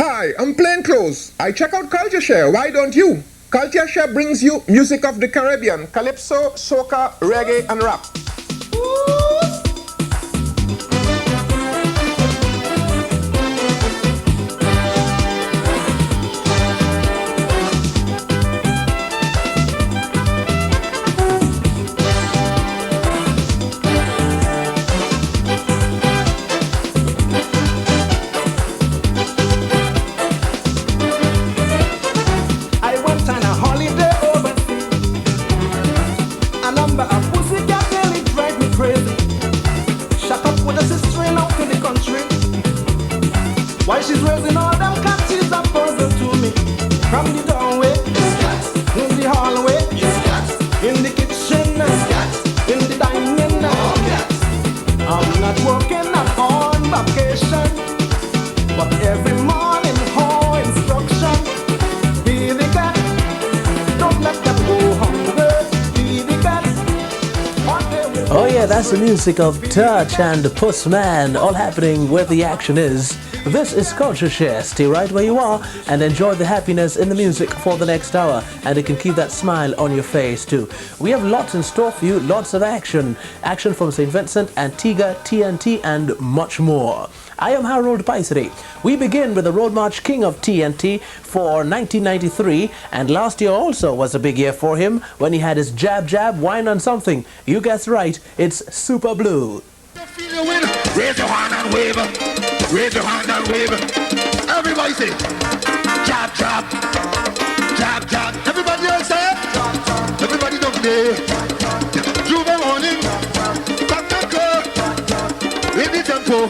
Hi, I'm Plain Clothes. I check out CultureShare. Why don't you? CultureShare brings you music of the Caribbean, calypso, soca, reggae, and rap. Why she's raising all them cats is a puzzle to me. From the doorway, in the hallway, in the kitchen, in the dining. I'm not working, I'm on vacation, but every morning, home instruction. Be the cat, don't let them go hungry. Be the cat. Oh yeah, that's the music of Touch and Postman, all happening where the action is. This is CultureShare. Stay right where you are and enjoy the happiness in the music for the next hour, and you can keep that smile on your face too. We have lots in store for you, lots of action from St. Vincent, Antigua, TNT, and much more. I am Harold PYSADEE. We begin with the Road March King of TNT for 1993, and last year also was a big year for him when he had his Jab Jab Wine on Something. You guessed right, it's Super Blue. Raise your hand and wave. Raise your hand and wave. Everybody say, jab, jab, jab, jab. Everybody else say, everybody don't play. Juve morning, back and go. In the tempo,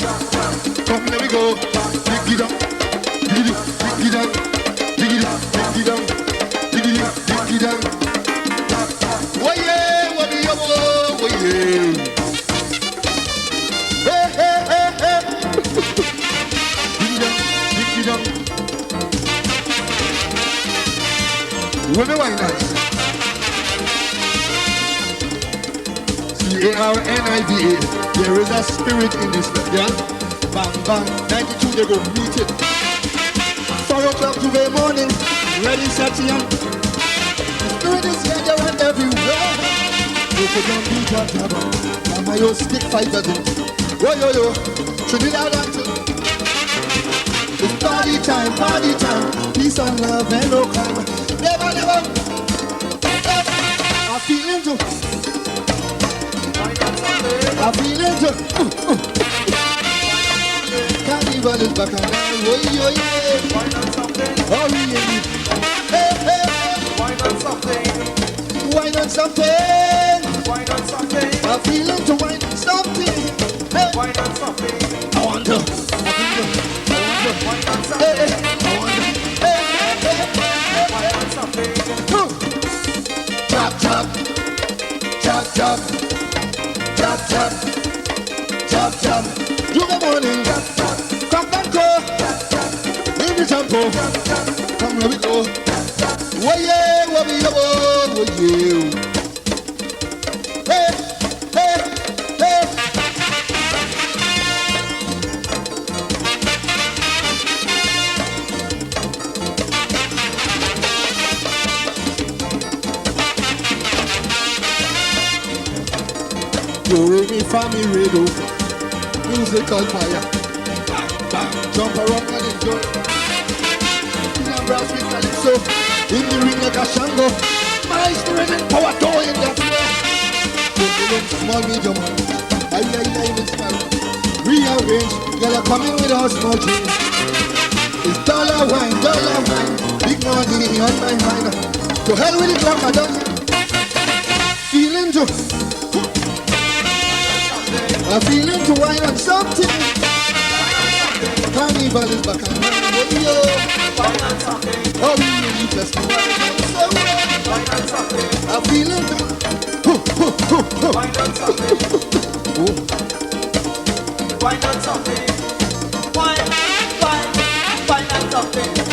come let me go. Dig it up, dig it up, dig it up, dig it up, dig it up, dig it up, dig it up. Oh yeah, what do you want? Oh yeah. Women wine nice. C-A-R-N-I-V-A. There is a spirit in this stuff, yeah? Bang, bang, 92 they go meet it. 4 o'clock today morning, ready, set, young. The spirit is here, they went everywhere. If you don't beat up, jabba, Mama, yo, stick fighters in. Yo, yo, yo, Trinidad and it's party time, peace and love and no crime. Never, never, I feel into, I feel into, Carnival is back and down, oh yeah, oh yeah, hey, hey, why not something, why not something, why not something, I feel into why not something, hey, why not something, I wonder, why not something, hey, hey, I wonder, hey, hey, hey, why not something, chop, chop, chop, chop, chop, chop, chop, chop, do the morning, come and go, in the tempo, come let me go, oh yeah, oh yeah, oh yeah, hey, hey, hey. You read me from me radio, musical fire. Jump around and enjoy. In a brass with calypso, in the ring like a shango. My spirit and power door in that way. Small medium, I mix my rearrange. Girl are coming with our small change. It's dollar wine, big money on my mind. To hell with it, like I done. Feeling to. I'm feeling to wine on something. Carnival is back and running. Oh, we really bless me. I'm feeling to wine on something. Wine on something. Wine on something. Wine on something.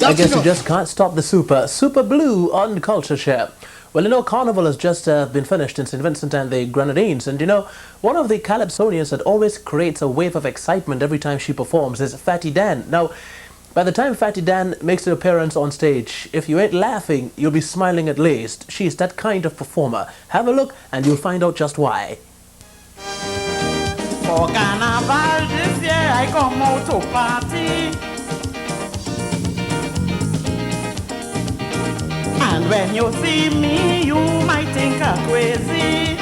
I guess you enough. just can't stop the super blue on Culture Share. Well, you know, Carnival has just been finished in St. Vincent and the Grenadines, and you know, one of the calypsonians that always creates a wave of excitement every time she performs is Fatty Dan. Now, by the time Fatty Dan makes an appearance on stage, if you ain't laughing, you'll be smiling at least. She's that kind of performer. Have a look and you'll find out just why. For Carnival this year I come out to party. And when you see me, you might think I'm crazy.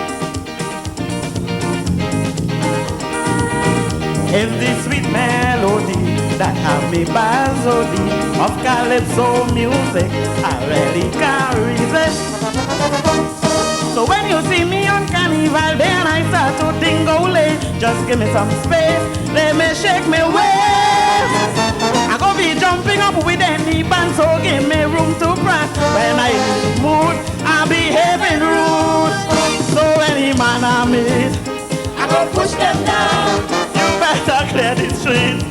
In this sweet melody that have me bazody of calypso music, I really carries it. So when you see me on Carnival Day and I start to dingole, just give me some space, let me shake me waist. I go be jumping up with any band, so give me room to press. When I in the mood, I behaving rude. So any man I meet, I go push them down. You better clear the streets.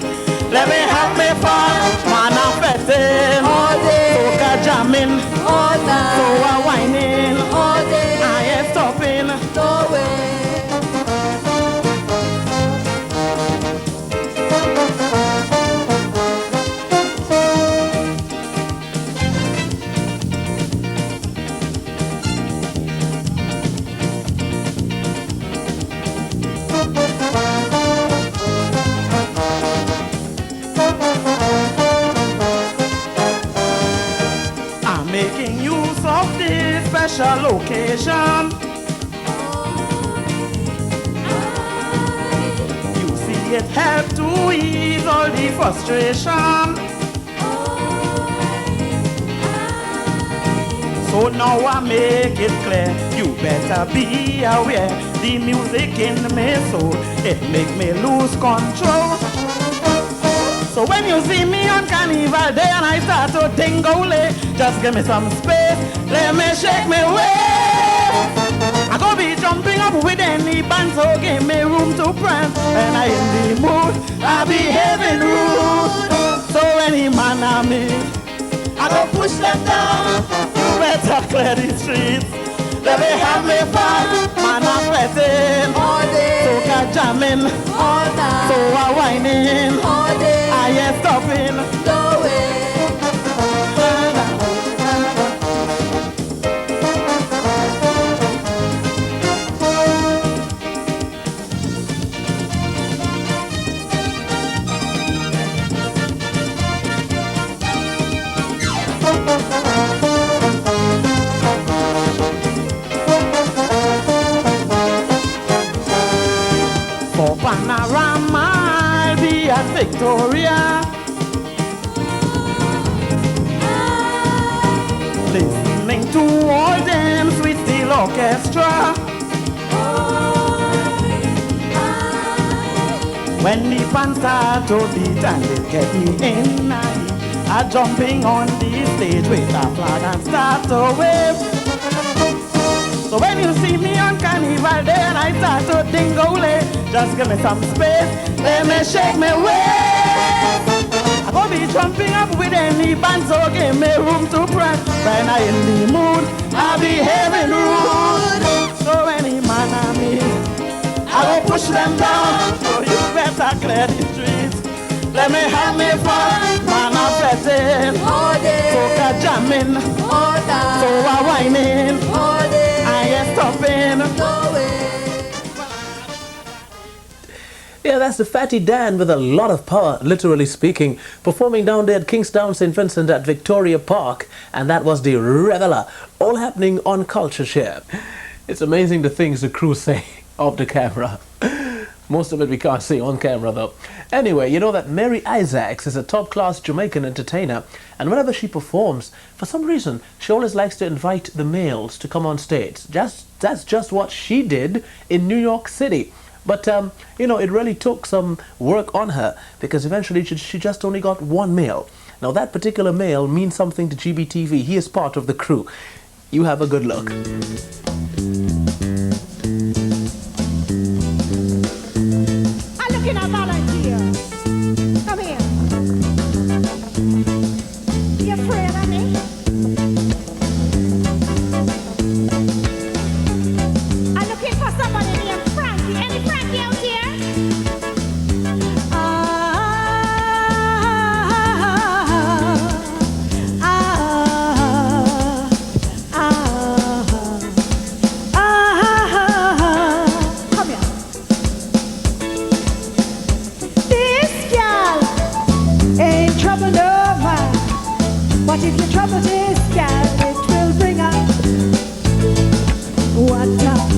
Let me have me fun. Man I'm fetting all day, soca jamming all night, so I whining all day. I ain't stopping, no way. Making use of this special occasion. You see it help to ease all the frustration. So now I make it clear, you better be aware. The music in me soul, it make me lose control. So when you see me on Carnival Day and I start to tingle, just give me some space, let me shake me waist. I go be jumping up with any band, so give me room to prance. When I in the mood, I behaving rude. So any man I meet, I go push them down. You better clear the streets, let me have me fun. Man I'm sweating all day, soca jamming all night, so I whining all day. I ain't stopping, no way. For Panorama, I'll be at Victoria, listening to all them sweet steel orchestra. When the band start to beat and they get me in, I jumping on the stage with a flag and start to wave. So when you see me on Carnival Day and I start to dingle, just give me some space, let me shake me waist. I go be jumping up with any band, so give me room to press. When I in the mood, I behaving rude. So any man I meet, I go push them down. So you better clear the streets, let me have me fun. Man I'm fetting all day, soca jamming all night, so I whining all day. I ain't stopping, no way. Yeah, that's the Fatty Dan with a lot of power, literally speaking, performing down there at Kingstown, St. Vincent at Victoria Park. And that was the Reveller, all happening on Culture Share. It's amazing the things the crew say off the camera. Most of it we can't see on camera though. Anyway, you know that Mary Isaacs is a top-class Jamaican entertainer, and whenever she performs, for some reason, she always likes to invite the males to come on stage. That's just what she did in New York City. But, you know, it really took some work on her, because eventually she just only got one male. Now, that particular male means something to G.B.T.V. He is part of the crew. You have a good look. I'm looking at volunteer. Come here. trouble this gal, it will bring her. What up?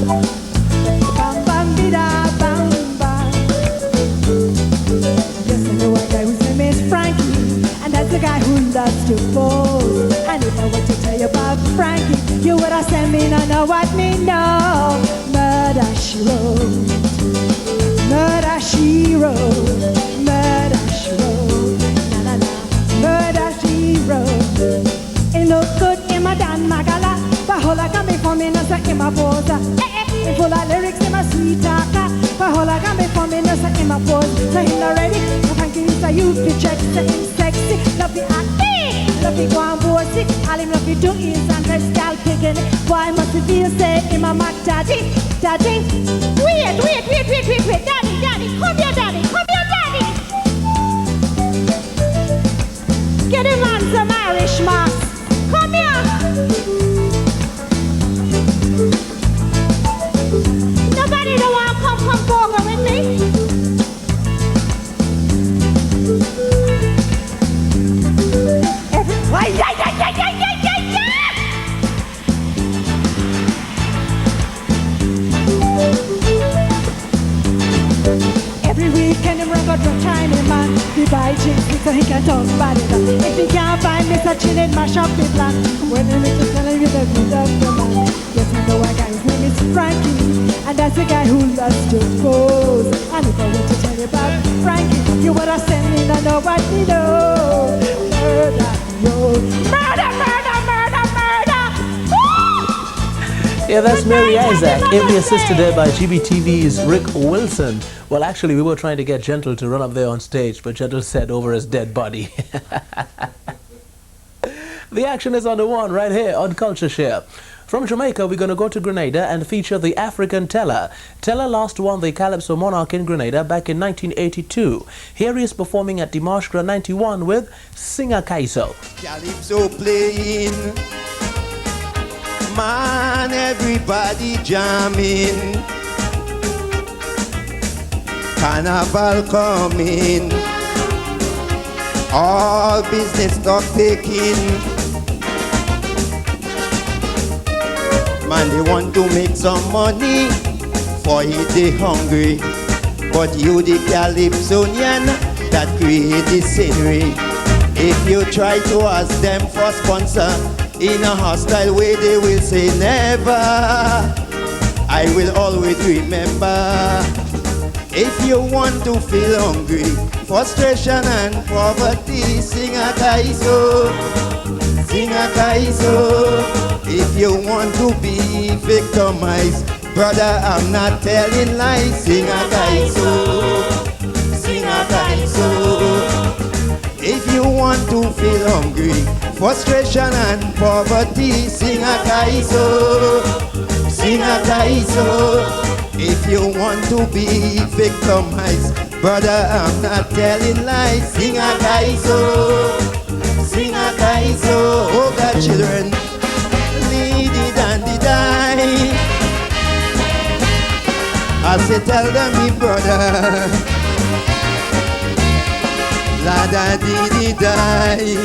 Bam bam bida bam bam. Yes, I know a guy whose name is Frankie, and that's the guy who loves to pose. And if I were to tell you about Frankie, you would have said me not know what me know. Murder she wrote, murder she wrote, murder she wrote, na na na, murder she wrote. It look good in my Dan Magala, but hola can be for me no sa in my pose. In full of lyrics in my sweet talker, but hola can be for me no sa in my pose. So him not ready, no Frankie is a you fi check, say him sexy, love the acting, love the go and bossy. All him love to do is undress gal picking. Why must he feel say him a mad daddy, daddy? Wait, daddy, daddy, come here, daddy, come here, daddy. Get him on some Irish marks. Come here. Nobody don't want to come over with me. Why, yeah. Every weekend him run go to China man. He buy jeans so he can talk about it. If he can't find Mr. Chin, mash up the plan. When he makes tell him the good of the man. Yes, you know a guy, his name is Frankie, and that's the guy who loves to pose. And if I were to tell you about Frankie, you would have sent me to know what we know. Murder, yo. Murder. Yeah, that's Mary Isaac, ably assisted there by G.B.T.V's Rick Wilson. Well, actually, we were trying to get Gentle to run up there on stage, but Gentle said over his dead body. The action is on the one right here on CultureShare. From Jamaica, we're going to go to Grenada and feature the African Teller. Teller last won the Calypso Monarch in Grenada back in 1982. Here he is performing at Dimashq 91 with Singer Kaiso. Calypso playing, man, everybody jamming. Carnival coming, all business stock taking. Man, they want to make some money, for it they hungry. But you the Calypsonian that create the scenery. If you try to ask them for sponsor in a hostile way, they will say never. I will always remember. If you want to feel hungry, frustration and poverty, sing a kaiso, sing a kaiso. If you want to be victimized, brother, I'm not telling lies, sing a kaiso, sing a kaiso. If you want to feel hungry, frustration and poverty, sing a kaiso, sing a kaiso. If you want to be victimized, brother, I'm not telling lies, sing a kaiso, sing a kaiso. Oh God, children, lead it and the die. I say tell them me brother, la da di di die.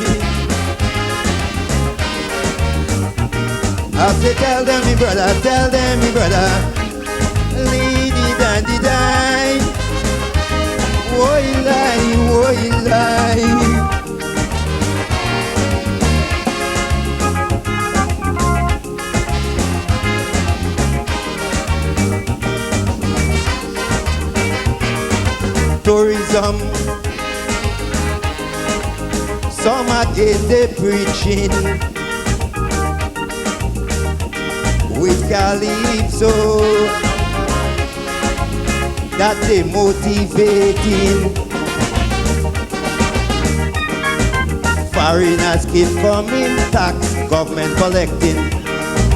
I say tell them me brother, lady dandy die. Woy lie, woy lie. Tourism, some again they preaching with calypso that they motivating. Foreigners keep coming, tax government collecting,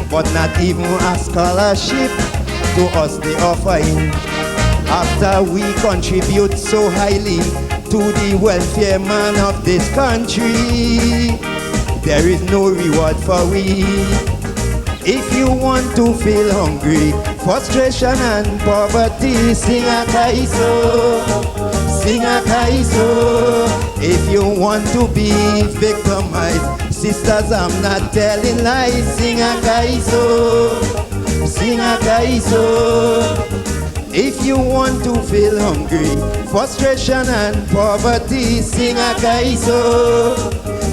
but not even a scholarship to us they offering. After we contribute so highly to the welfare man of this country, there is no reward for we. If you want to feel hungry, frustration and poverty, sing a kaiso, sing a kaiso. If you want to be victimized, Sisters, I'm not telling lies. Sing a kaiso, sing a kaiso. If you want to feel hungry, frustration and poverty, sing a kaiso,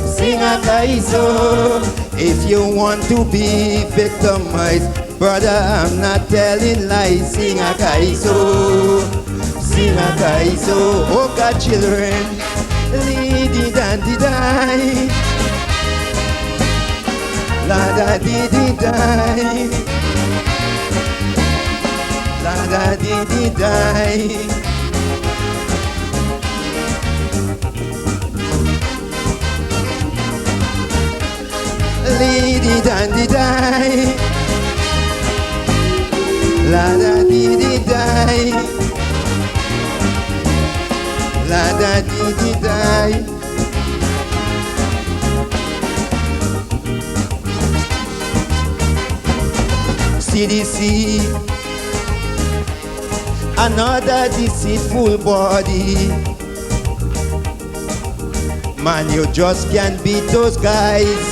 sing a kaiso. If you want to be victimized, brother, I'm not telling lies. Sing a kaiso, sing a kaiso. Oh God, children, lady dandy die, la da di di die, la da di di die. Lady dandy die, la da di di die, la da di di die. CDC, another deceitful body. Man, you just can't beat those guys.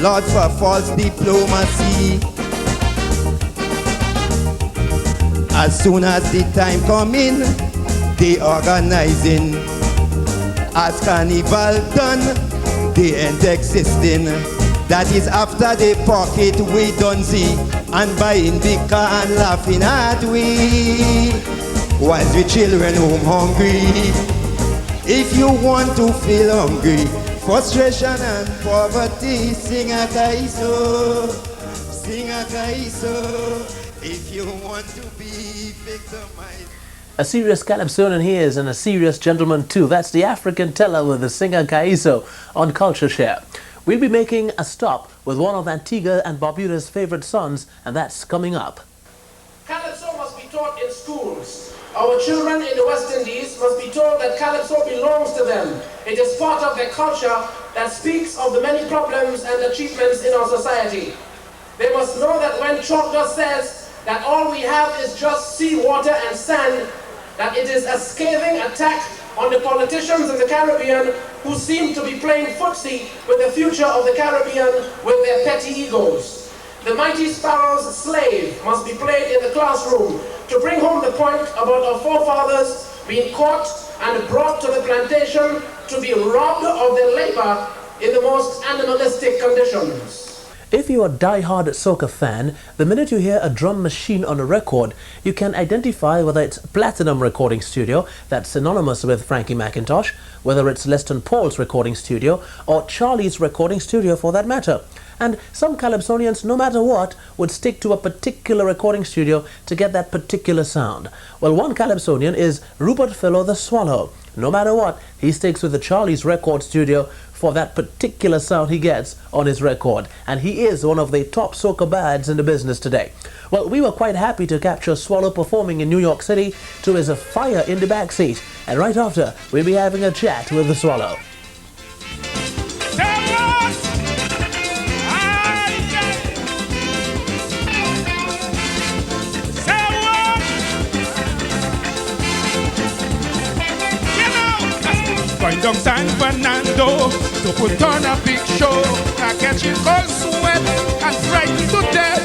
Lord for false diplomacy. As soon as the time come in, they organizing. As carnival done, they end existing. That is after they pocket we don't see and buying big car and laughing at we. Whilst we children home hungry. If you want to feel hungry, frustration and poverty, sing a kaiso, sing a kaiso. If you want to be victimized. A serious Calypsonian he is, and a serious gentleman too. That's the African teller with the singer Kaiso on CultureShare. We'll be making a stop with one of Antigua and Barbuda's favorite sons, and that's coming up. Calypso must be taught in schools. Our children in the West Indies must be told that Calypso belongs to them. It is part of their culture that speaks of the many problems and achievements in our society. They must know that when Choctaw says that all we have is just sea, water and sand, that it is a scathing attack on the politicians in the Caribbean who seem to be playing footsie with the future of the Caribbean with their petty egos. The mighty sparrow's slave must be played in the classroom to bring home the point about our forefathers being caught and brought to the plantation to be robbed of their labor in the most animalistic conditions. If you're a die-hard soca fan, the minute you hear a drum machine on a record, you can identify whether it's Platinum Recording Studio, that's synonymous with Frankie McIntosh, whether it's Leston Paul's recording studio, or Charlie's recording studio for that matter. And some Calypsonians, no matter what, would stick to a particular recording studio to get that particular sound. Well, one Calypsonian is Rupert Philo the Swallow. No matter what, he sticks with the Charlie's record studio for that particular sound he gets on his record. And he is one of the top soca bads in the business today. Well, we were quite happy to capture Swallow performing in New York City to his Fire in the Backseat. And right after, we'll be having a chat with the Swallow. Going down San Fernando to put on a big show. I catch it cold sweat and frightened to death.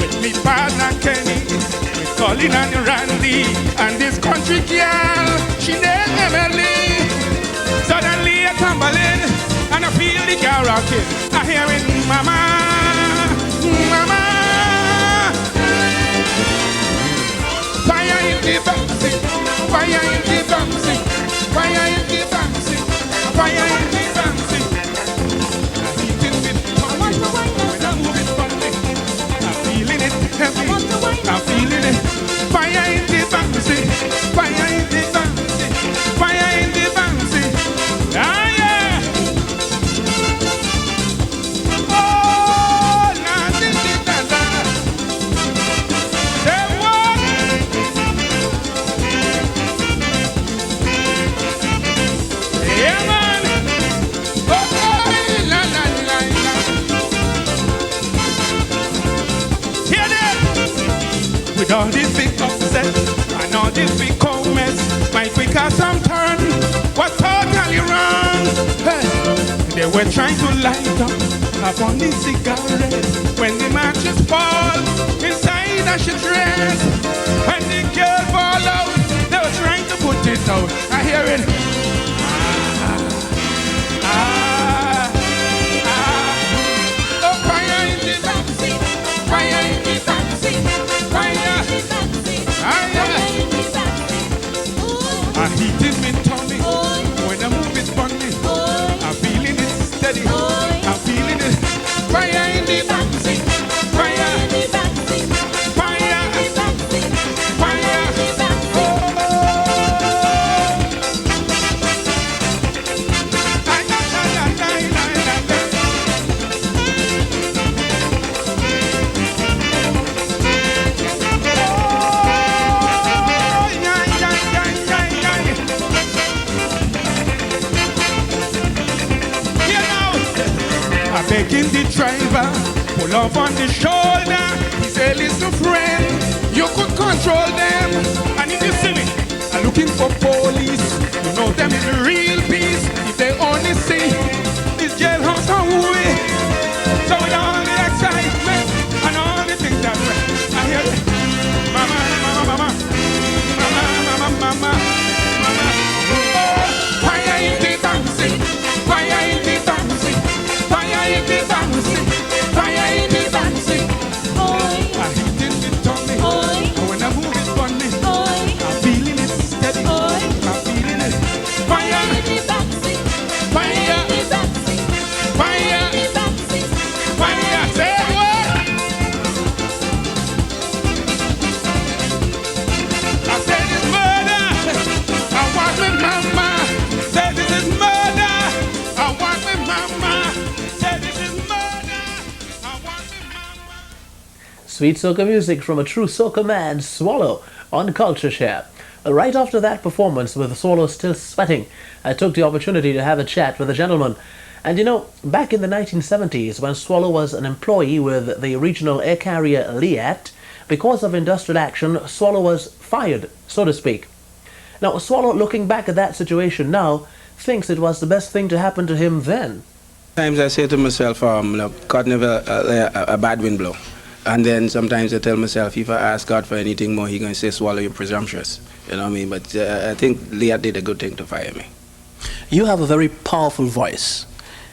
With me partner Kenny, with Colin and Randy, and this country girl, she named Emily. Suddenly I tumbling and I feel the car rocking. I hear it, mama, mama. Fire in the backseat, fire in the backseat. Fire in the dancing, fire in the dancing. I'm eating with honey, when I'm moving funny. I'm feeling it heavy, I'm feeling it. Fire in the dancing, fire in the dancing, fire in the dancing. Ah yeah! Oh! We're trying to light up a funny cigarette. When the matches fall inside her she dress, and the girl fall out, they were trying to put it out. I hear it. Oh, fire in the backseat, fire in the backseat, fire. I heat in my tummy when I move it funny. I'm feeling it steady. I'm feeling it. Fire in the backseat, fire, fire, fire. Oh. Begging the driver, pull off on the shoulder. He said, listen friend, you could control them. And if you see me, I'm looking for police. You know them is the real peace. If they only see this jailhouse away. So with all the excitement and all the things that way, I hear it. Mama, mama, mama, mama, mama, mama, mama. Oh, fire in the dancing, fire in the dancing. Fire in the dancing, fire in the dancing. I hit in the tummy, when I move it funny. I'm feeling it steady, I'm feeling it. Fire in the dancing, fire in the dancing, fire in the dancing, fire. Say what? I said it's murder. I want my mama. Said this is murder. I want my mama. Sweet soca music from a true soca man, Swallow, on CultureShare. Right after that performance, with Swallow still sweating, I took the opportunity to have a chat with a gentleman. And you know, back in the 1970s, when Swallow was an employee with the regional air carrier Liat, because of industrial action, Swallow was fired, so to speak. Now, Swallow, looking back at that situation now, thinks it was the best thing to happen to him then. Sometimes I say to myself, God never a bad wind blow. And then sometimes I tell myself, if I ask God for anything more, He's going to say, swallow your presumptuous. You know what I mean? But I think Leah did a good thing to fire me. You have a very powerful voice.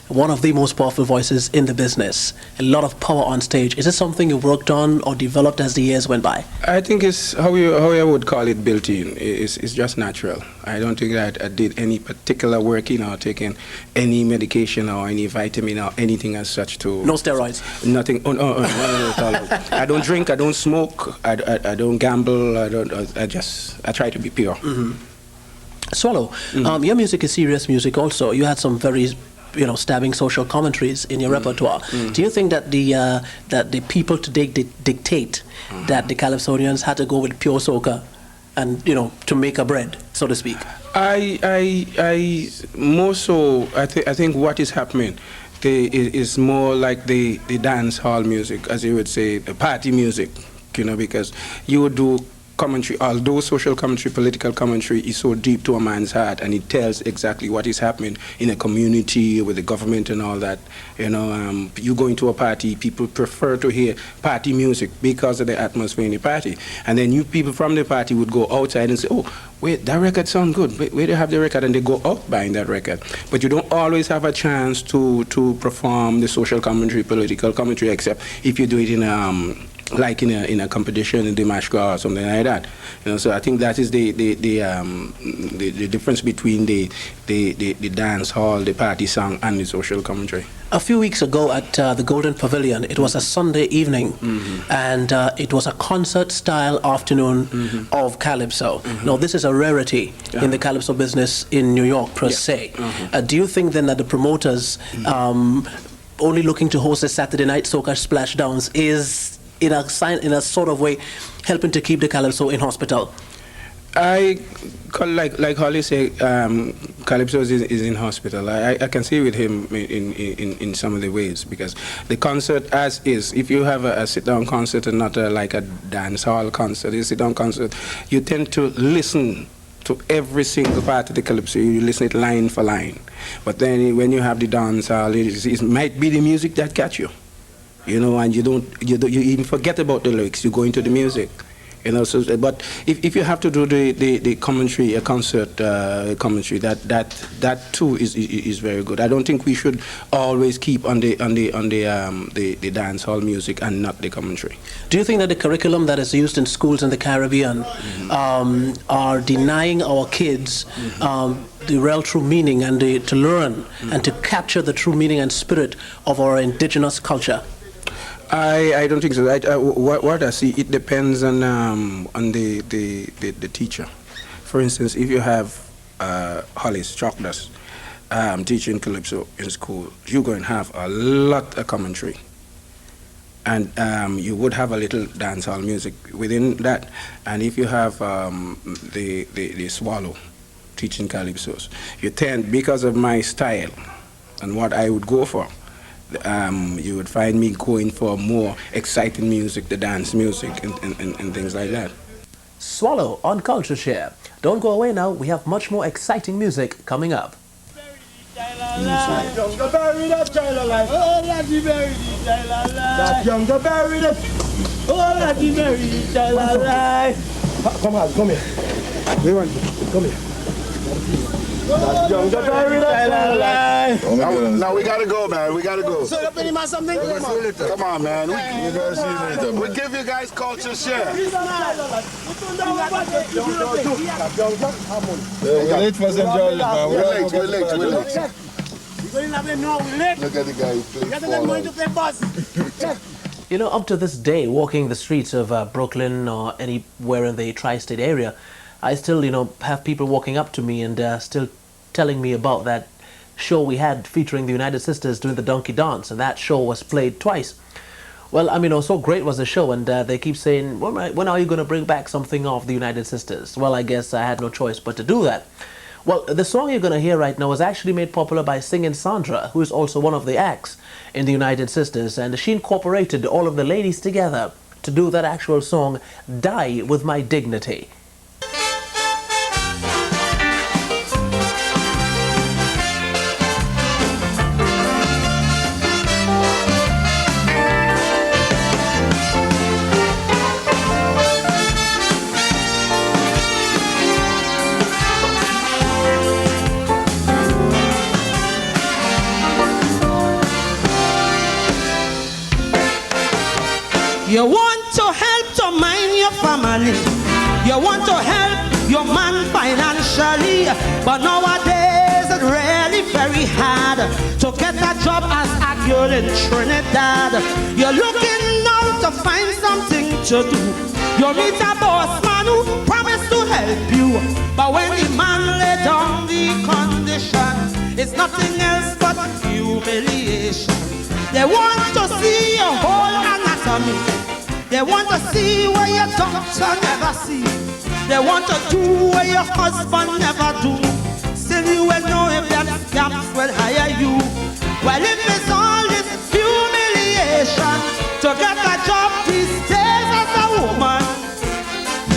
One of the most powerful voices in the business. A lot of power on stage. Is it something you worked on or developed as the years went by? I think it's how I would call it built in. It's just natural. I don't think that I did any particular working or taking any medication or any vitamin or anything as such to... No steroids? Nothing. Oh, no, not at all. I don't drink, I don't smoke, I don't gamble, I try to be pure. Mm-hmm. Swallow, your music is serious music also. You had some very... stabbing social commentaries in your repertoire. Do you think that the people today dictate that the Calypsonians had to go with pure soca and to make a bread, so to speak? I more so I think what is happening is more like the dance hall music, as you would say, the party music, because you would do commentary, although social commentary, political commentary is so deep to a man's heart, and it tells exactly what is happening in a community with the government and all that. You go into a party, people prefer to hear party music because of the atmosphere in the party. And then you people from the party would go outside and say, oh, wait, that record sounds good. Where do you have the record? And they go out buying that record. But you don't always have a chance to perform the social commentary, political commentary, except if you do it in like in a competition in Damascus or something like that, So I think that is the difference between the dance hall, the party song, and the social commentary. A few weeks ago at the Golden Pavilion, it was a Sunday evening, and it was a concert-style afternoon of Calypso. Now, this is a rarity in the Calypso business in New York, per se. Do you think then that the promoters only looking to host a Saturday night soca splashdowns is in a sort of way helping to keep the Calypso in hospital? I like Holly say, Calypso is in hospital. I can see with him in some of the ways, because the concert as is, if you have a sit-down concert and not like a dance hall concert, a sit-down concert, you tend to listen to every single part of the calypso. You listen it line for line. But then when you have the dance hall, it might be the music that catch you. You know, and you even forget about the lyrics. You go into the music. You know, so but if you have to do the commentary, a concert commentary, that too is very good. I don't think we should always keep on the dance hall music and not the commentary. Do you think that the curriculum that is used in schools in the Caribbean are denying our kids the real true meaning and to learn and to capture the true meaning and spirit of our indigenous culture? I don't think so. What I see, it depends on the teacher. For instance, if you have Hollis Chokdas teaching calypso in school, you're going to have a lot of commentary, and you would have a little dancehall music within that. And if you have the Swallow teaching calypsos, you tend, because of my style and what I would go for, you would find me going for more exciting music, the dance music and things like that. Swallow on CultureShare. Don't go away now, we have much more exciting music coming up. Younger bury that child alive. Oh, laddie bury the child alive. That younger bury that. Oh, laddie bury the child alive. Come on, come here. We want you. Come here. That younger bury that child alive. Now we gotta go, man. We gotta go. So you pay him something? Come on, man. We give you guys CultureShare. We're late for some jolly, man. We're late. Look at the guy playing. You know, up to this day, walking the streets of Brooklyn or anywhere in the tri-state area, I still, have people walking up to me and still telling me about that show we had featuring the United Sisters doing the donkey dance, and that show was played twice. Well, so great was the show, and they keep saying, when are you going to bring back something of the United Sisters? Well, I guess I had no choice but to do that. Well, the song you're going to hear right now was actually made popular by Singin' Sandra, who is also one of the acts in the United Sisters, and she incorporated all of the ladies together to do that actual song, Die With My Dignity. You want to help to mind your family. You want to help your man financially. But nowadays it's really very hard to get a job as a girl in Trinidad. You're looking now to find something to do. You meet a boss man who promised to help you. But when the man lay down the condition, it's nothing else but humiliation. They want to see your whole anatomy. They want to see where your doctor never see. They want to do where your husband never do. Still you will know if that scamps will hire you. Well, if it's all this humiliation to get a job these days as a woman,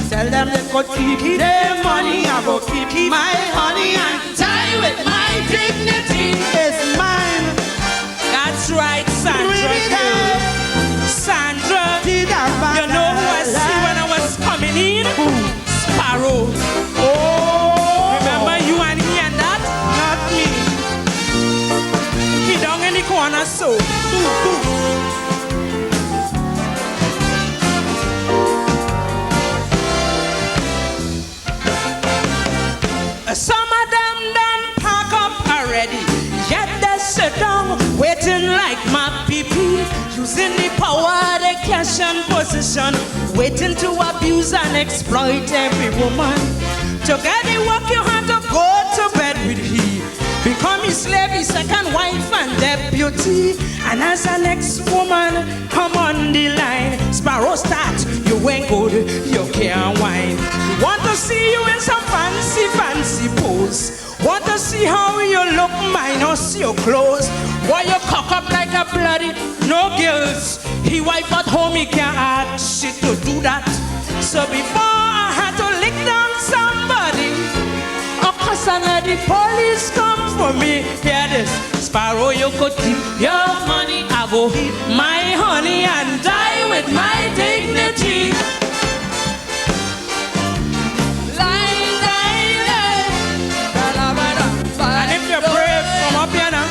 tell them they could keep their money. I go keep my honey and die with my dignity. It's mine. That's right, Sandra. Sandra, you know who I see when I was coming in? Sparrow. Oh, remember you and he and that? Not me. He down in the corner, so. Some of them done pack up already. Yet they sit down, waiting like my PP. Using the power, the cash and position, waiting to abuse and exploit every woman. To get the work, you have to go to bed with he. Become his slave, his second wife and deputy. And as an ex-woman, come on the line. Sparrow start, you ain't good, you can't whine. Want to see you in some fancy pose. Want to see how you look minus your clothes. Why you cock up like a bloody no girls. He wife at home, he can't ask shit to do that. So before I had to lick down somebody, and the police come for me. Hear this, Sparrow, you could keep your money. I go keep my honey and die with my dignity. And if you're brave, come up here now.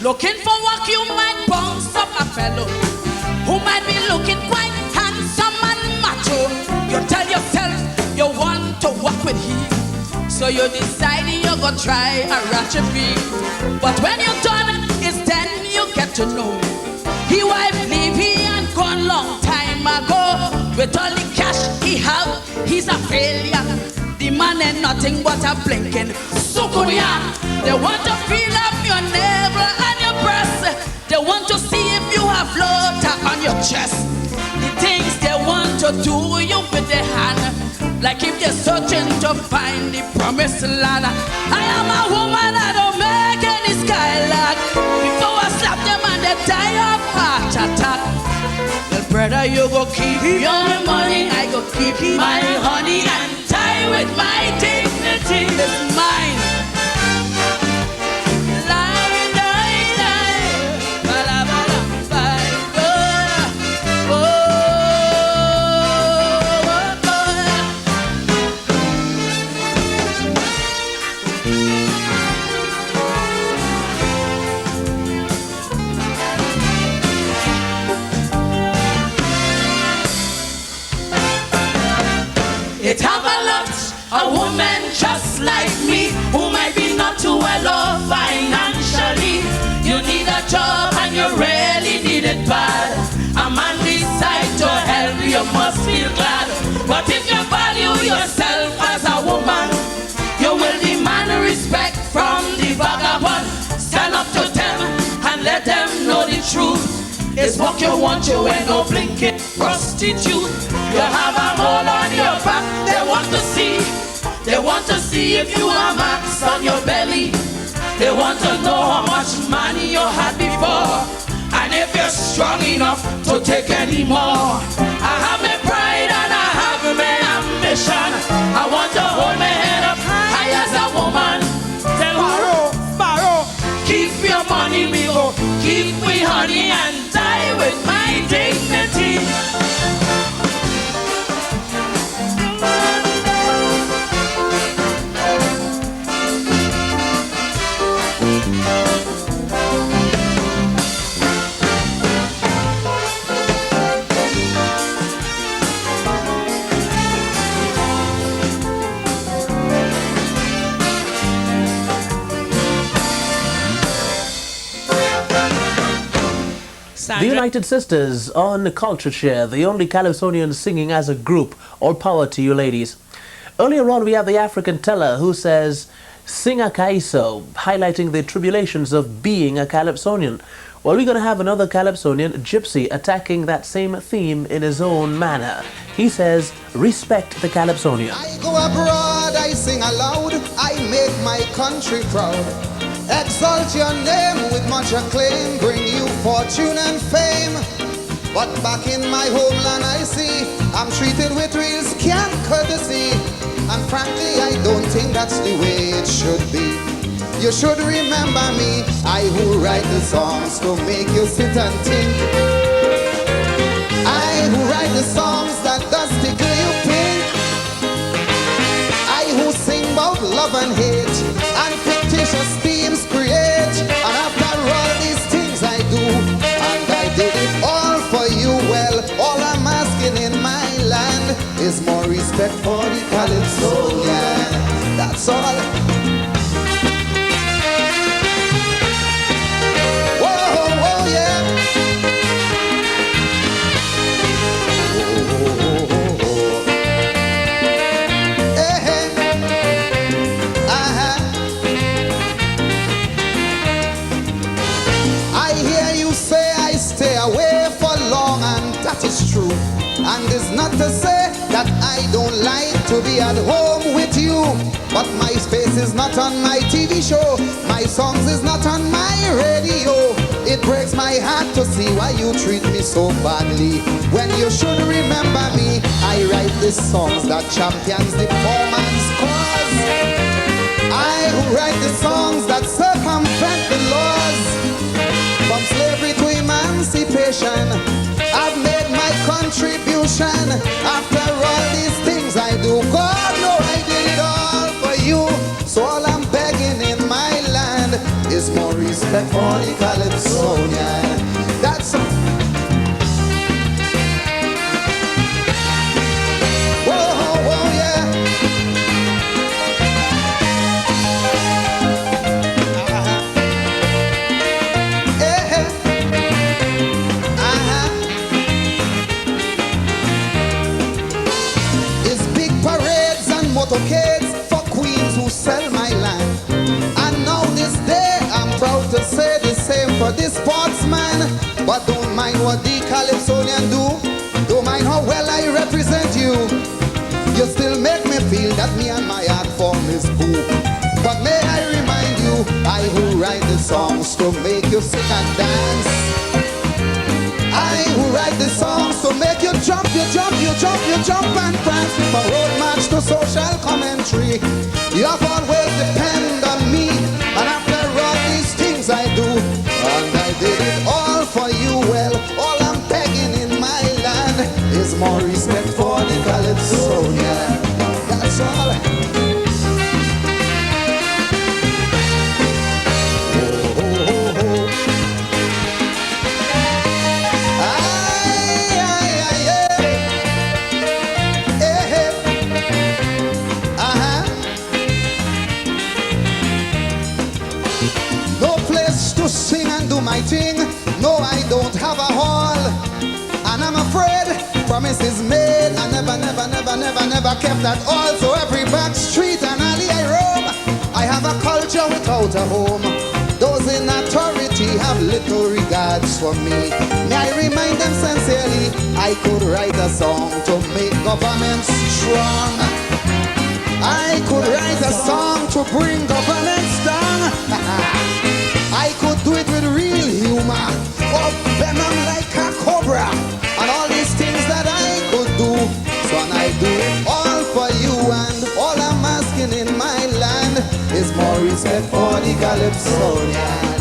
Looking for work, you might bounce up a fellow who might be looking quite handsome and macho. You tell yourself you want to work with him, so you decide you're gonna try a ratchet fee. But when you're done, it's then you get to know he wife leave he and gone long time ago. With all the cash he have, he's a failure. The man ain't nothing but a blinking sukunya. They want to feel up your navel and your breast. They want to see if you have floater on your chest. The things they want to do you with their hand, like if they're searching to find the promised land. I am a woman, I don't make any skylark. Before I slap them and they die of heart attack. Well, brother, you go keep your money, I go keep my honey and die with my dignity. It's mine. It have a lot, a woman just like me, who might be not too well off financially. You need a job and you really need it bad. A man decide to help you, must feel glad. But if you value yourself as a woman, you will demand respect from the vagabond. Stand up to them and let them know the truth. It's what you want, you ain't no blinking prostitute. You have a mole on your back, they want to see. They want to see if you have marks on your belly. They want to know how much money you had before, and if you're strong enough to take any more. I have my pride and I have my ambition. I want to hold my head up high as a woman. Tell Sparrow, keep your money, me go keep me honey and die with my dignity. The United Sisters on CultureShare, the only Calypsonians singing as a group. All power to you ladies. Earlier on we have the African teller who says, sing a Kaiso, highlighting the tribulations of being a Calypsonian. Well, we're going to have another Calypsonian, Gypsy, attacking that same theme in his own manner. He says, respect the Calypsonian. I go abroad, I sing aloud, I make my country proud. Exalt your name with much acclaim, bring you fortune and fame. But back in my homeland I see, I'm treated with real scant courtesy. And frankly I don't think that's the way it should be. You should remember me, I who write the songs to make you sit and think. I who write the songs that does tickle you pink. I who sing about love and hate and fictitious themes create. And after all these things I do, and I did it all for you. Well, all I'm asking in my land is more respect for the Calypsonian. That's all. Away for long, and that is true. And it's not to say that I don't like to be at home with you. But my face is not on my TV show, my songs is not on my radio. It breaks my heart to see why you treat me so badly, when you should remember me. I write these songs that champions the poor man's cause. I who write the songs that circumvent the laws. From slavery to emancipation, I've made my contribution. After all these things I do, God know I did it all for you. So all I'm begging in my land is more respect for the Calypsonian. That's motorcades for queens who sell my land. And now this day I'm proud to say the same for this sportsman. But don't mind what the Calypsonian do, don't mind how well I represent you. You still make me feel that me and my art form is cool. But may I remind you, I who write the songs to make you sing and dance. I who write the songs to make you jump, you jump, you jump, you jump and prance. From road march to social commentary, you have always depend on me. And after all these things I do, and I did it all for you. Well, all I'm begging in my land is more respect for the Calypsonian. That's all. Sing and do my thing. No, I don't have a hall, and I'm afraid promises made I never kept that all. So every back street and alley I roam, I have a culture without a home. Those in authority have little regards for me. May I remind them sincerely, I could write a song to make governments strong. I could write a song to bring governments down. I could do it with real humor, or venom like a cobra, and all these things that I could do. So and I do it all for you, and all I'm asking in my land is more respect for the Calypsonian.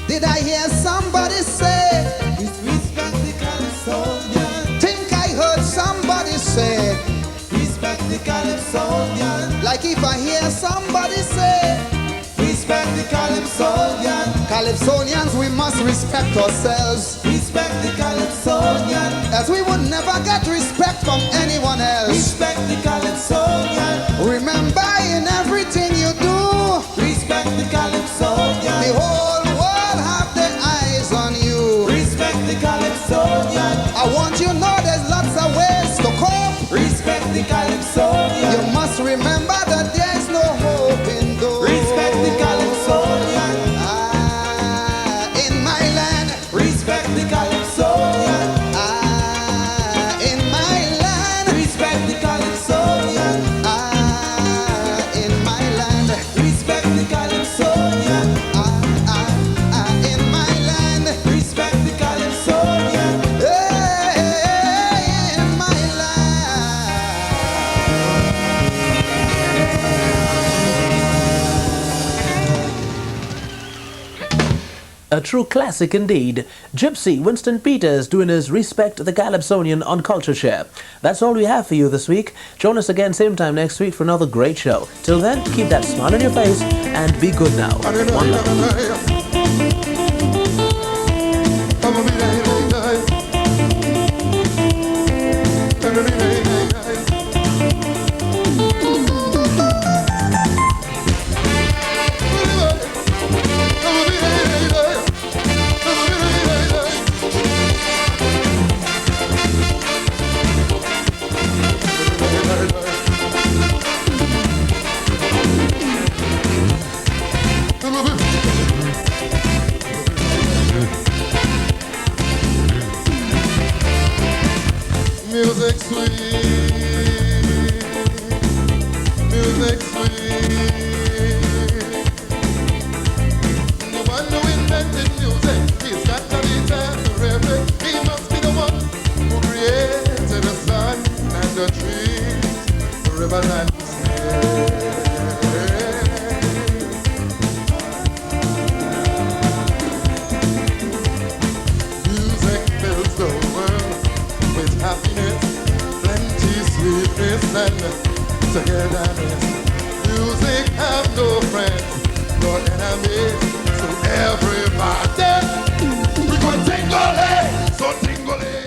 Did I hear somebody say, respect the Calypsonian? Think I heard somebody say, respect the Calypsonian. Like if I hear somebody say, respect the Calypsonian. Calypsonians, we must respect ourselves. Respect the Calypsonian, as we would never get respect from anyone else. Respect the Calypsonian. Remember in everything you do, respect the Calypsonian. The whole world have their eyes on you. Respect the Calypsonian. I want you to know there's lots of ways to cope. Respect the Calypsonian. You must remember that there's no hope in those. Respect the Calypsonian. In my land, respect the Calypsonian. In my land, respect the Calypsonian. In my land, respect the Calypsonian. In my land, respect the Calypsonian. In my land. A true classic indeed. Gypsy Winston Peters doing his Respect the Calypsonian on CultureShare. That's all we have for you this week. Join us again same time next week for another great show. Till then, keep that smile on your face and be good now. One love. Music sweet, music sweet. The one who invented music, he's got to be temporary. He must be the one who created the sun and the trees, the rivers and the sea. Music fills the world with happiness, plenty sweetness and togetherness. Music have no friends, no enemies, so everybody we gon' tingle, hey, so tingle, hey.